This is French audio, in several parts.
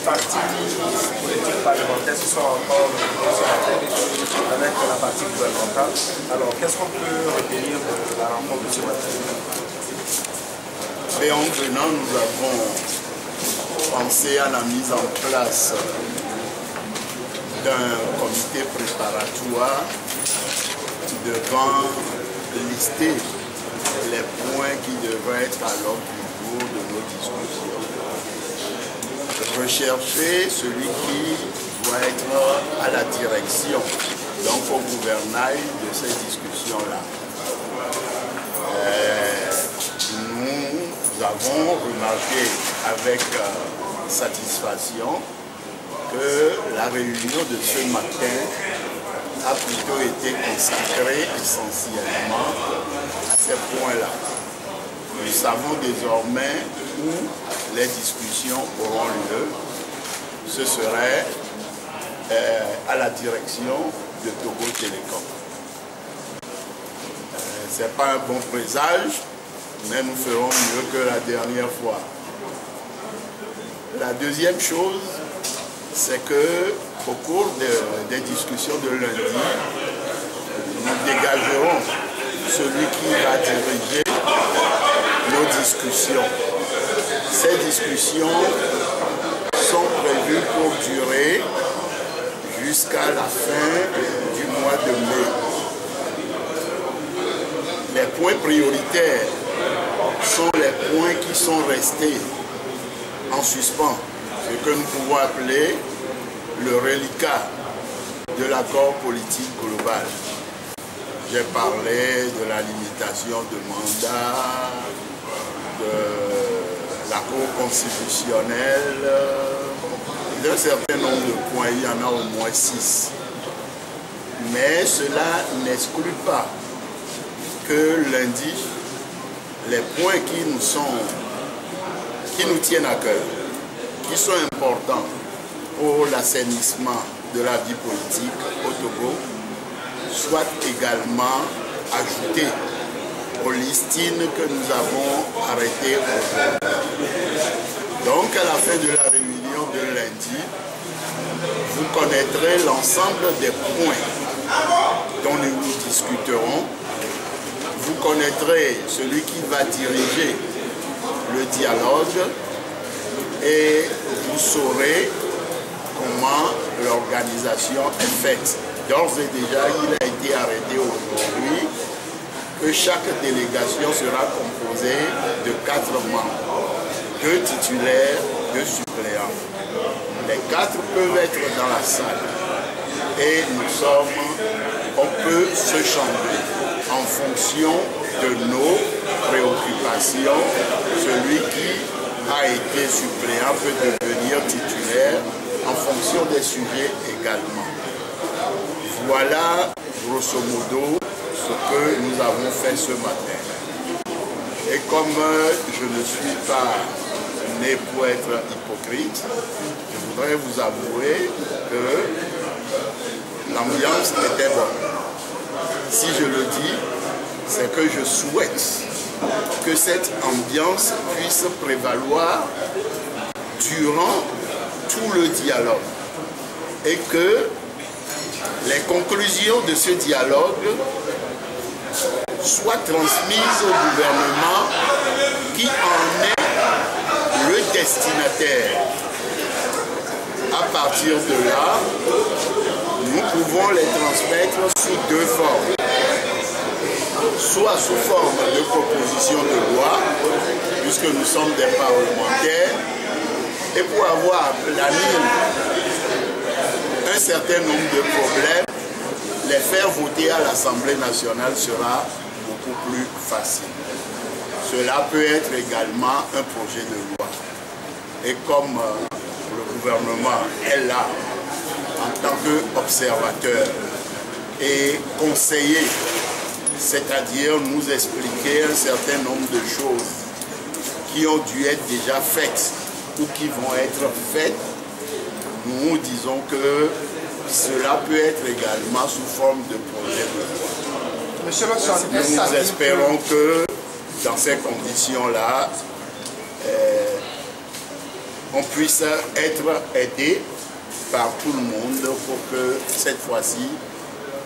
partis politiques parlementaires se sont encore avec la partie gouvernementale. Alors, qu'est-ce qu'on peut retenir de la rencontre de ce matin? Et en venant, nous avons pensé à la mise en place d'un comité préparatoire devant lister les points qui devraient être à l'ordre du jour de nos discussions. Rechercher celui qui doit être à la direction, donc au gouvernail de ces discussions-là. Nous avons remarqué avec satisfaction que la réunion de ce matin a plutôt été consacrée essentiellement à ces points-là. Nous savons désormais où les discussions auront lieu. Ce serait à la direction de Togo Télécom. Ce n'est pas un bon présage, mais nous ferons mieux que la dernière fois. La deuxième chose, c'est que au cours des discussions de lundi, nous dégagerons celui qui va diriger nos discussions. Ces discussions sont prévues pour durer jusqu'à la fin du mois de mai. Les points prioritaires sont les points qui sont restés en suspens, ce que nous pouvons appeler le reliquat de l'accord politique global. J'ai parlé de la limitation de mandat, de la Cour constitutionnelle, d'un certain nombre de points, il y en a au moins 6. Mais cela n'exclut pas que lundi, les points qui nous tiennent à cœur, qui sont importants pour l'assainissement de la vie politique au Togo, soient également ajoutés aux listines que nous avons arrêtées aujourd'hui. Donc à la fin de la réunion de lundi, vous connaîtrez l'ensemble des points dont nous discuterons. Vous connaîtrez celui qui va diriger le dialogue et vous saurez comment l'organisation est faite. D'ores et déjà, il a été arrêté aujourd'hui que chaque délégation sera composée de 4 membres, 2 titulaires, 2 suppléants. Les 4 peuvent être dans la salle et on peut se changer en fonction de nos préoccupations. Celui qui a été suppléant peut devenir titulaire en fonction des sujets également. Voilà grosso modo ce que nous avons fait ce matin. Et comme je ne suis pas né pour être hypocrite, je voudrais vous avouer que l'ambiance était bonne. Si je le dis, c'est que je souhaite que cette ambiance puisse prévaloir durant tout le dialogue et que les conclusions de ce dialogue soient transmises au gouvernement qui en est le destinataire. À partir de là, nous pouvons les transmettre sous 2 formes. Soit sous forme de proposition de loi, puisque nous sommes des parlementaires, et pour avoir la mine un certain nombre de problèmes, les faire voter à l'Assemblée nationale sera beaucoup plus facile. Cela peut être également un projet de loi. Et comme le gouvernement est là en tant qu'observateur et conseiller, c'est-à-dire nous expliquer un certain nombre de choses qui ont dû être déjà faites ou qui vont être faites, nous disons que cela peut être également sous forme de projet de loi. Monsieur le Nous espérons que dans ces conditions-là, on puisse être aidé par tout le monde pour que cette fois-ci,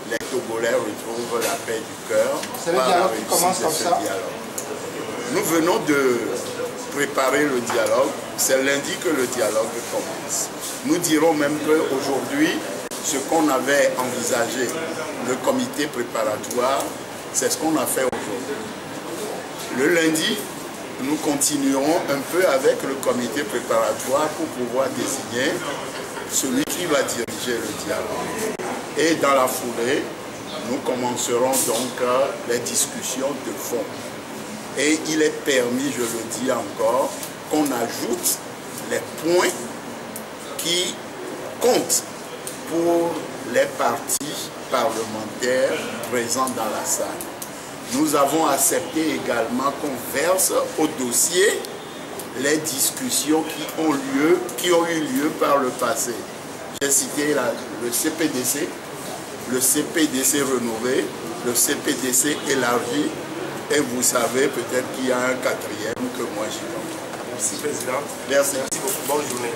les Togolais retrouvent la paix du cœur. C'est le dialogue qui commence comme ça. Nous venons de préparer le dialogue. C'est lundi que le dialogue commence. Nous dirons même qu'aujourd'hui, ce qu'on avait envisagé, le comité préparatoire, c'est ce qu'on a fait aujourd'hui. Le lundi, nous continuerons un peu avec le comité préparatoire pour pouvoir désigner celui qui va diriger le dialogue. Et dans la foulée, nous commencerons donc les discussions de fond. Et il est permis, je le dis encore, qu'on ajoute les points qui comptent pour les partis parlementaires présents dans la salle. Nous avons accepté également qu'on verse au dossier les discussions qui ont eu lieu par le passé. J'ai cité le CPDC, le CPDC renouvelé, le CPDC élargi, et vous savez peut-être qu'il y a un quatrième que moi j'y vois. Merci Président. Merci. Merci beaucoup. Bonne journée.